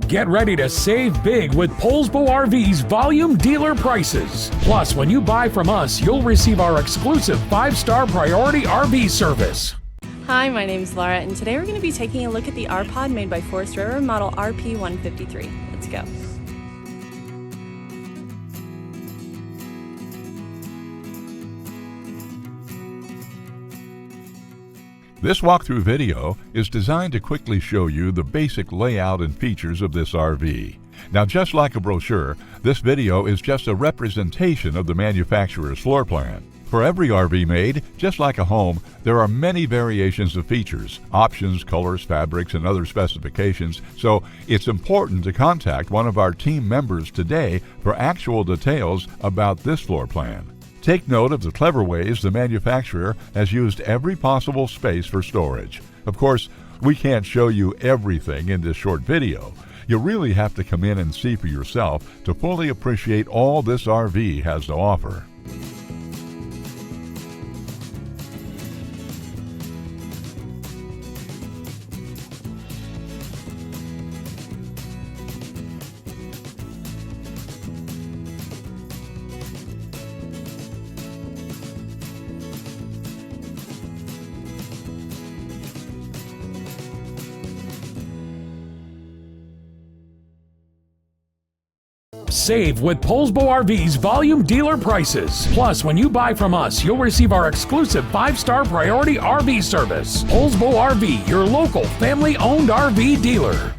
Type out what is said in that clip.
Get ready to save big with Poulsbo RV's volume dealer prices. Plus, when you buy from us, you'll receive our exclusive 5-star priority RV service. Hi, my name is Laura, and today we're going to be taking a look at the R-Pod made by Forest River model RP-153. Let's go. This walkthrough video is designed to quickly show you the basic layout and features of this RV. Now, just like a brochure, this video is just a representation of the manufacturer's floor plan. For every RV made, just like a home, there are many variations of features, options, colors, fabrics, and other specifications, so it's important to contact one of our team members today for actual details about this floor plan. Take note of the clever ways the manufacturer has used every possible space for storage. Of course, we can't show you everything in this short video. You really have to come in and see for yourself to fully appreciate all this RV has to offer. Save with Poulsbo RV's volume dealer prices. Plus, when you buy from us, you'll receive our exclusive 5-star priority RV service. Poulsbo RV, your local family-owned RV dealer.